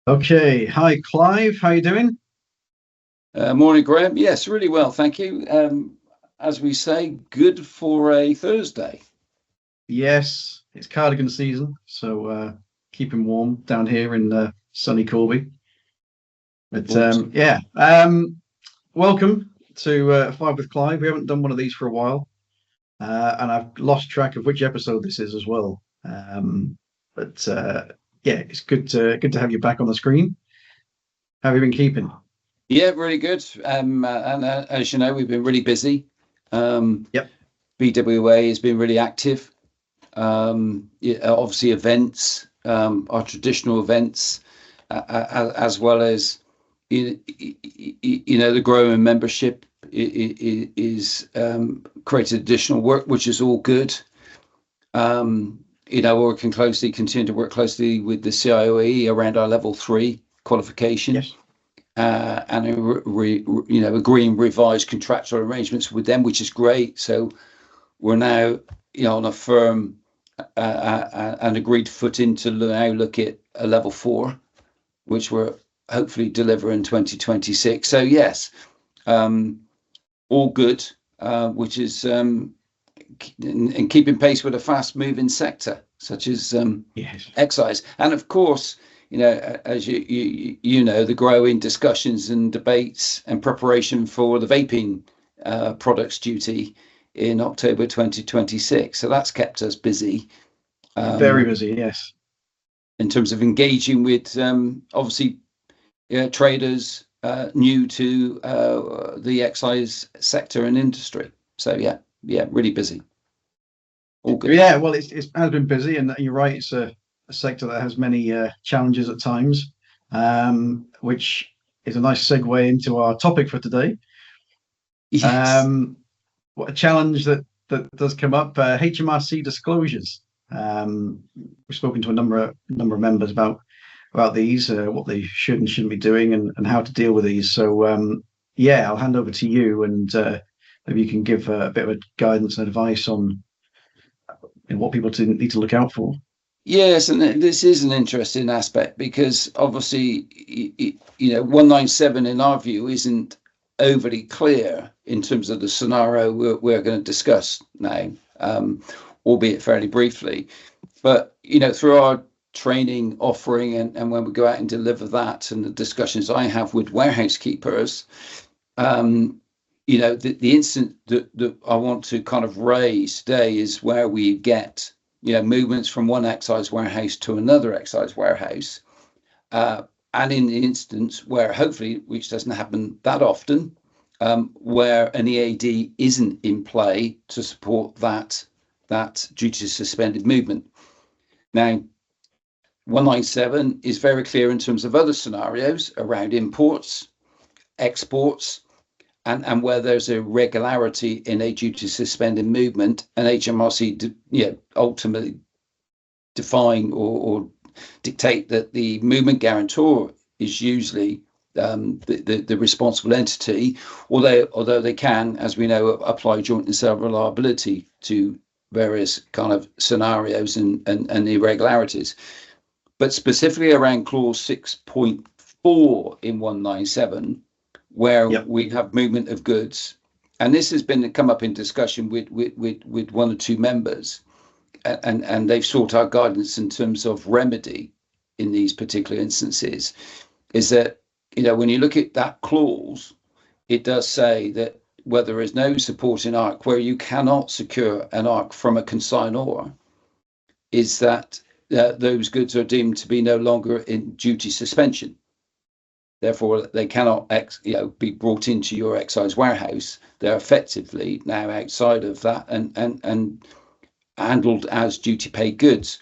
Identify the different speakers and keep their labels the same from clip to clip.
Speaker 1: Okay. Hi, Clive. How you doing?
Speaker 2: Morning, Graham. Yes, really well, thank you. As we say, good for a Thursday.
Speaker 1: Yes, it's cardigan season, so keeping warm down here in sunny Corby. But
Speaker 2: Awesome.
Speaker 1: welcome to Five with Clive. We haven't done one of these for a while, and I've lost track of which episode this is as well. But yeah, it's good to have you back on the screen. How have you been keeping?
Speaker 2: Yeah, really good. And as you know, we've been really busy. Um,
Speaker 1: Yep.
Speaker 2: BWA has been really active. Yeah, obviously, events, our traditional events, as well as the growing membership is created additional work, which is all good. Working closely, continue to work closely with the CIOE around our level 3 qualification,
Speaker 1: Yes.
Speaker 2: and agreeing revised contractual arrangements with them, which is great. So we're now, on a firm and agreed footing to now look at a level 4, which we're hopefully deliver in 2026. So yes, all good, which is in keeping pace with a fast-moving sector such as
Speaker 1: Yes.
Speaker 2: excise, and of course, as you know, the growing discussions and debates and preparation for the vaping products duty in October 2026. So that's kept us busy
Speaker 1: Very
Speaker 2: um,
Speaker 1: busy. Yes.
Speaker 2: in terms of engaging with obviously traders new to the excise sector and industry. So yeah, really busy. All good.
Speaker 1: Yeah, well, it has been busy, and you're right. It's a sector that has many challenges at times, which is a nice segue into our topic for today.
Speaker 2: Yes.
Speaker 1: Um, what a challenge that does come up: HMRC disclosures. We've spoken to a number of members about these, what they should and shouldn't be doing, and how to deal with these. So yeah, I'll hand over to you, and maybe you can give a bit of guidance and advice on what people need to look out for.
Speaker 2: Yes, and this is an interesting aspect because obviously, 197 in our view isn't overly clear in terms of the scenario we're going to discuss now, albeit fairly briefly. But, through our training offering and when we go out and deliver that and the discussions I have with warehouse keepers, the incident that I want to kind of raise today is where we get movements from one excise warehouse to another excise warehouse, uh, and in the instance where hopefully, which doesn't happen that often, where an EAD isn't in play to support that duty suspended movement. Now, 197 is very clear in terms of other scenarios around imports, exports, and where there's a regularity in a duty suspended movement, and HMRC ultimately define or dictate that the movement guarantor is usually the responsible entity, although they can, as we know, apply joint and several liability to various kind of scenarios and irregularities. But specifically around clause 6.4 in 197, where
Speaker 1: Yep.
Speaker 2: we have movement of goods, and this has been come up in discussion with one or two members, and they've sought our guidance in terms of remedy in these particular instances, is that when you look at that clause, it does say that where there is no supporting arc, where you cannot secure an arc from a consignor, is that those goods are deemed to be no longer in duty suspension. Therefore, they cannot be brought into your excise warehouse. They're effectively now outside of that and handled as duty paid goods.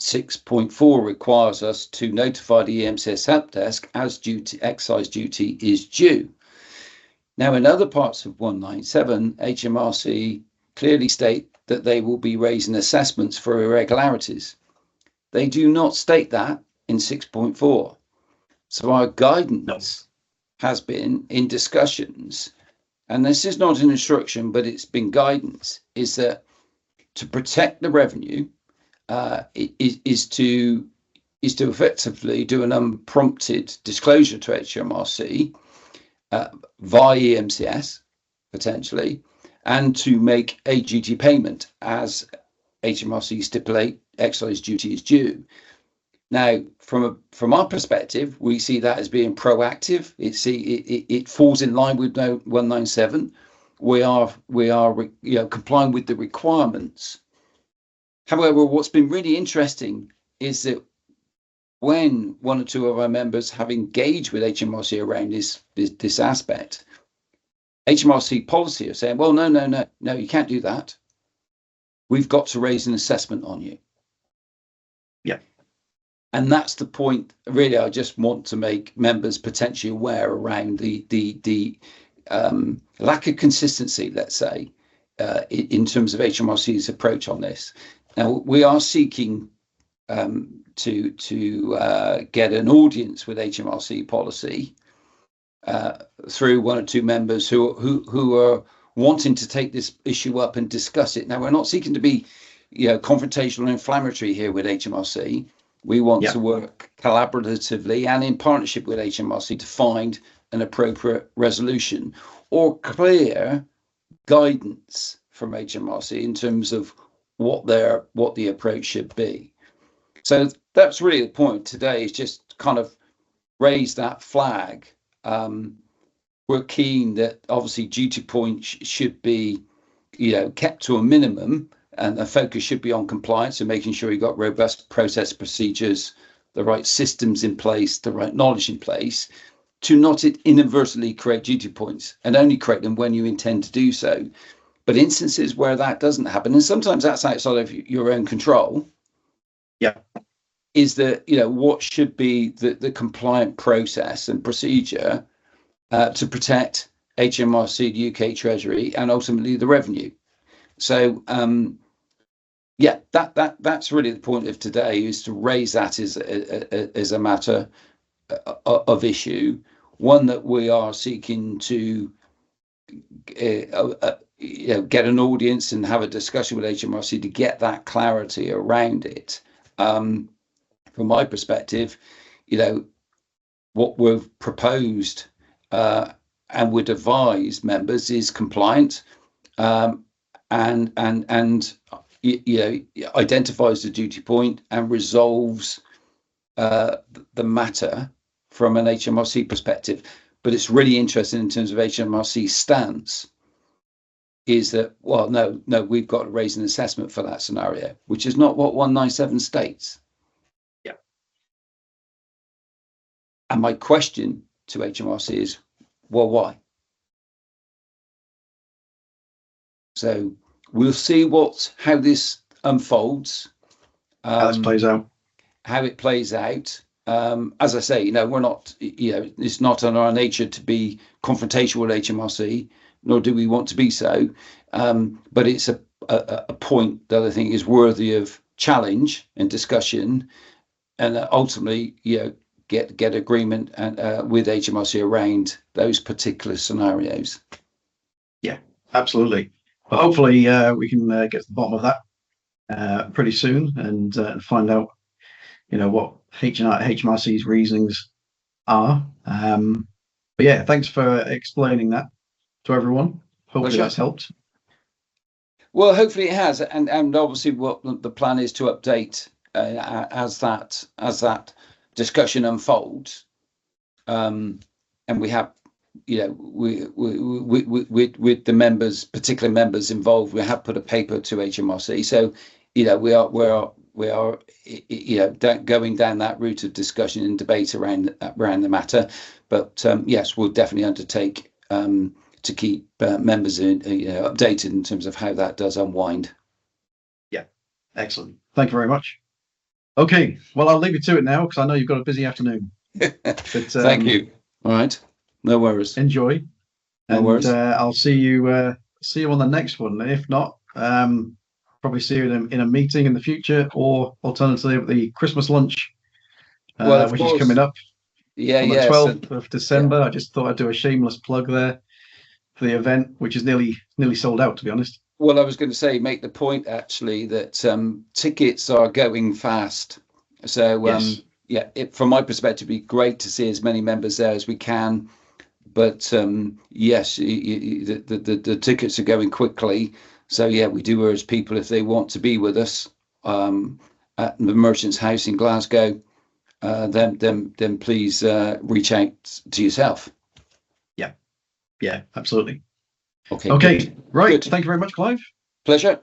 Speaker 2: 6.4 requires us to notify the EMCS help desk as excise duty is due. Now, in other parts of 197, HMRC clearly state that they will be raising assessments for irregularities. They do not state that in 6.4. So our
Speaker 1: No.
Speaker 2: guidance has been in discussions, and this is not an instruction, but it's been guidance, is that to protect the revenue, is to is to effectively do an unprompted disclosure to HMRC via EMCS, potentially, and to make a duty payment as HMRC stipulate excise duty is due. Now, from our perspective, we see that as being proactive. It falls in line with 197. We are complying with the requirements. However, what's been really interesting is that when one or two of our members have engaged with HMRC around this aspect, HMRC policy are saying, well, no, you can't do that. We've got to raise an assessment on you.
Speaker 1: Yeah.
Speaker 2: And that's the point. Really, I just want to make members potentially aware around the lack of consistency, let's say, in terms of HMRC's approach on this. Now, we are seeking to get an audience with HMRC policy through one or two members who are wanting to take this issue up and discuss it. Now, we're not seeking to be, confrontational and inflammatory here with HMRC. We want to work collaboratively and in partnership with HMRC to find an appropriate resolution or clear guidance from HMRC in terms of what the approach should be. So that's really the point today, is just kind of raise that flag. We're keen that obviously duty points should be, kept to a minimum, and the focus should be on compliance and making sure you've got robust process procedures, the right systems in place, the right knowledge in place, to not inadvertently create duty points, and only create them when you intend to do so. But instances where that doesn't happen, and sometimes that's outside of your own control, is that, what should be the compliant process and procedure to protect HMRC, the UK Treasury, and ultimately the revenue. So that's really the point of today, is to raise that as a matter of issue, one that we are seeking to get an audience and have a discussion with HMRC to get that clarity around it. From my perspective, what we've proposed and would advise members is compliant, and identifies the duty point and resolves the matter from an HMRC perspective. But it's really interesting in terms of HMRC's stance, is that, well, no, we've got to raise an assessment for that scenario, which is not what 197 states.
Speaker 1: Yeah.
Speaker 2: And my question to HMRC is, well, why? So we'll see how this unfolds.
Speaker 1: How this plays out.
Speaker 2: How it plays out. As I say, we're not, it's not in our nature to be confrontational with HMRC, nor do we want to be so. But it's a point that I think is worthy of challenge and discussion, and ultimately, get agreement and with HMRC around those particular scenarios. Yeah,
Speaker 1: absolutely. But hopefully we can get to the bottom of that pretty soon, and find out, what HMRC's reasonings are. But yeah, thanks for explaining that to everyone. Hopefully that's helped.
Speaker 2: Well, hopefully it has, and obviously what the plan is to update as that discussion unfolds, and we have, with the members, particular members involved, we have put a paper to HMRC. So, we are going down that route of discussion and debate around the matter. But yes, we'll definitely undertake to keep members updated in terms of how that does unwind.
Speaker 1: Yeah, excellent. Thank you very much. Okay, well, I'll leave you to it now, because I know you've got a busy afternoon. But,
Speaker 2: thank you. All right, no worries.
Speaker 1: Enjoy.
Speaker 2: No worries.
Speaker 1: I'll see you on the next one. And if not, probably see you in a meeting in the future, or alternatively at the Christmas lunch, which is coming up.
Speaker 2: Yeah,
Speaker 1: on the 12th of December. I just thought I'd do a shameless plug there for the event, which is nearly sold out, to be honest.
Speaker 2: Well, I was going to say, make the point actually that tickets are going fast. So yeah, from my perspective, it'd be great to see as many members there as we can. But yes, the tickets are going quickly. So yeah, we do urge people, if they want to be with us at the Merchants House in Glasgow, then please reach out to yourself.
Speaker 1: Yeah, absolutely.
Speaker 2: Okay,
Speaker 1: good. Right.
Speaker 2: Good.
Speaker 1: Thank you very much, Clive.
Speaker 2: Pleasure.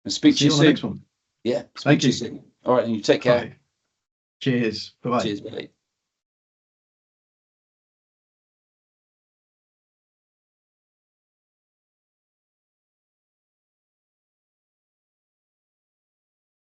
Speaker 2: And speak to you
Speaker 1: on
Speaker 2: soon.
Speaker 1: the next one.
Speaker 2: Yeah,
Speaker 1: Thank you.
Speaker 2: soon. All right, and you take care.
Speaker 1: Bye. Cheers. Bye-bye.
Speaker 2: Cheers, mate.